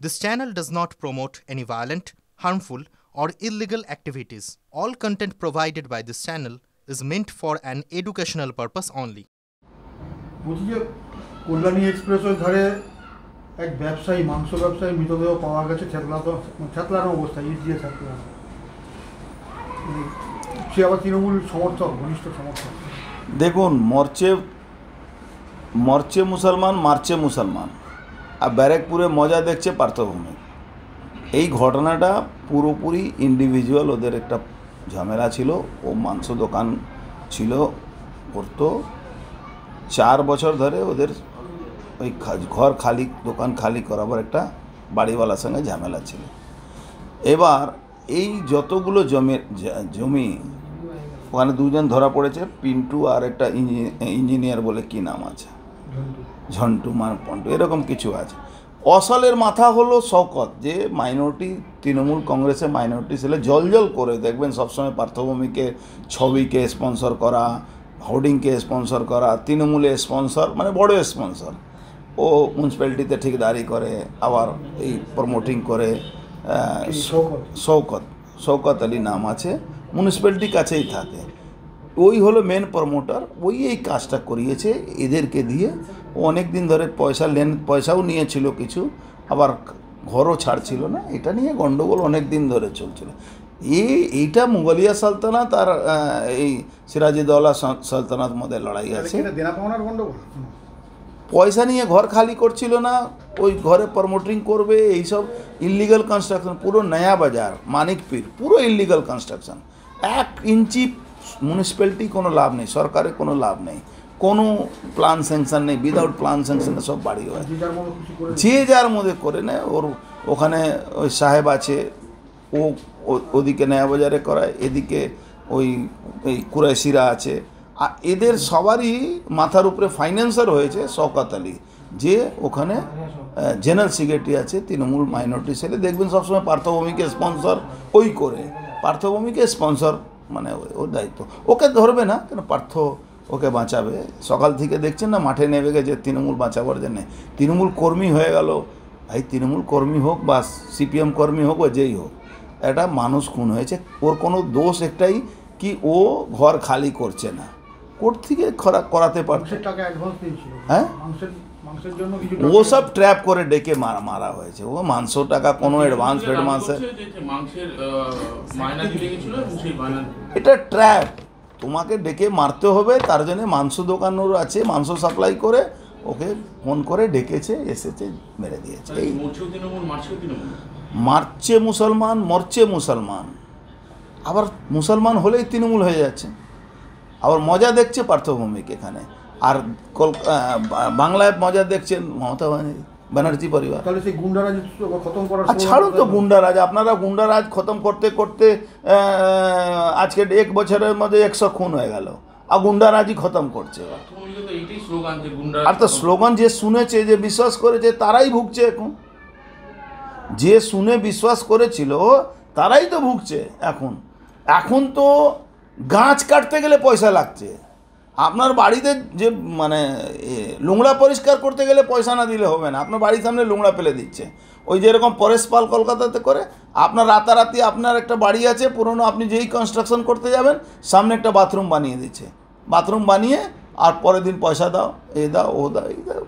This channel does not promote any violent, harmful, or illegal activities. All content provided by this channel is meant for an educational purpose only. Kalyani এক্সপ্রেসের ধারে এক ব্যবসায়ী মাংস ব্যবসায়ী মৃতদেহ পাওয়া গেছে থেতলানো অবস্থায় ইট দিয়ে থেতলানো। সে আবার তৃণমূল সমর্থক, ঘনিষ্ঠ সমর্থক। দেখুন, মরছে মুসলমান, মারছে মুসলমান, আর ব্যারাকপুরে মজা দেখছে পার্থভূমি। এই ঘটনাটা পুরোপুরি ইন্ডিভিজুয়াল, ওদের একটা ঝামেলা ছিল। ও মাংস দোকান ছিল, করতো 4 বছর ধরে। ওদের ওই ঘর খালি, দোকান খালি করাবার একটা বাড়িওয়ালার সঙ্গে ঝামেলা ছিল। এবার এই যতগুলো জমি ওখানে দুজন ধরা পড়েছে, পিন্টু আর একটা ইঞ্জিনিয়ার বলে কি নাম আছে, ঝন্টু পন্টু, এরকম কিছু আছে। অসলের মাথা হলো শওকত, যে মাইনরিটি, তৃণমূল কংগ্রেসে মাইনরিটি ছেলে জল করে দেখবেন সবসময় পার্থভূমিকে ছবিকে স্পন্সর করা, হোর্ডিংকে স্পন্সর করা, তৃণমূলে স্পন্সর, মানে বড় স্পন্সর। ও মিউনিসিপ্যালিটিতে ঠিকদারি করে, আবার এই প্রমোটিং করে। শওকত আলী নাম আছে, মিউনিসিপ্যালিটির কাছেই থাকে। ওই হলো মেন প্রমোটার। ওই এই কাজটা করিয়েছে এদেরকে দিয়ে। ও অনেক দিন ধরে পয়সাও নিয়েছিল কিছু, আবার ঘরও ছাড়ছিল না। এটা নিয়ে গণ্ডগোল অনেক দিন ধরে চলছিল। এইটা মুঘলিয়া সালতানাত আর এই সিরাজউদ্দৌলা সালতানাত মধ্যে লড়াই আছে। পয়সা নিয়ে ঘর খালি করছিল না, ওই ঘরে প্রমোটিং করবে, এইসব ইলিগাল কনস্ট্রাকশন। পুরো নয়া বাজার, মানিকপীর, পুরো ইলিগাল কনস্ট্রাকশন। 1 ইঞ্চি মিউনিসিপ্যালিটি কোনো লাভ নেই, সরকারের কোনো লাভ নেই, কোনো প্ল্যান স্যাংশন নেই। উইদাউট প্ল্যান স্যাংশনে সব বাড়ি হয়, যে যার মধ্যে করে নেয়। ওর ওখানে ওই সাহেব আছে, ও ওদিকে নয়া বাজারে করায়, এদিকে ওই কুরাইশিরা আছে। আর এদের সবারই মাথার উপরে ফাইন্যান্সার হয়েছে শওকত আলী, যে ওখানে জেনারেল সেক্রেটারি আছে, তৃণমূল মাইনরিটি ছেলে। দেখবেন সবসময় পার্থভূমিকে স্পন্সর ওই করে, পার্থভূমিকে স্পন্সর মানে ওর দায়িত্ব। ওকে ধরবে না কেন, পার্থ ওকে বাঁচাবে। সকাল থেকে দেখছেন না মাঠে নেমে গেছে তৃণমূল বাঁচাবার জন্যে। তৃণমূল কর্মী হয়ে গেল। ভাই, তৃণমূল কর্মী হোক বা সিপিএম কর্মী হোক বা যেই হোক, একটা মানুষ খুন হয়েছে। ওর কোনো দোষ একটাই কি, ও ঘর খালি করছে না, কোর্ট থেকে করাতে পারছে। হ্যাঁ, ও সব ট্র্যাপ করে ডেকে মারা হয়েছে। ও মাংস টাকা কোনো অ্যাডভান্স এটা ট্র্যাপ। তোমাকে ডেকে মারতে হবে, তার জন্য মাংস দোকানও আছে, মাংস সাপ্লাই করে ওকে ফোন করে ডেকেছে, এসেছে, মেরে দিয়েছে। এই মারছে মুসলমান, মরছে মুসলমান, আবার মুসলমান হলেই তৃণমূল হয়ে যাচ্ছে। আবার মজা দেখছে পার্থভূমিকে এখানে, আর বাংলায় মজা দেখছেন মমতা ব্যানার্জি পরিবার। ছাড়ুন তো গুন্ডারাজ। আপনারা গুন্ডারাজ খতম করতে করতে আজকে 1 বছরের মধ্যে 100 খুন হয়ে গেল, আর গুন্ডারাজই খতম করছে। আর তো স্লোগান যে শুনেছে, যে বিশ্বাস করেছে, তারাই ভুগছে এখন। যে শুনে বিশ্বাস করেছিল তারাই তো ভুগছে এখন তো গাছ কাটতে গেলে পয়সা লাগছে। আপনার বাড়িতে যে মানে নোংরা পরিষ্কার করতে গেলে পয়সা না দিলে হবে না। আপনার বাড়ির সামনে নোংরা ফেলে দিচ্ছে। ওই যেরকম পরেশ পাল কলকাতাতে করে, আপনার রাতারাতি আপনার একটা বাড়ি আছে পুরনো, আপনি যেই কনস্ট্রাকশন করতে যাবেন সামনে একটা বাথরুম বানিয়ে দিচ্ছে। বাথরুম বানিয়ে আর পরের দিন পয়সা দাও, এ দাও, ও দাও, এই দাও।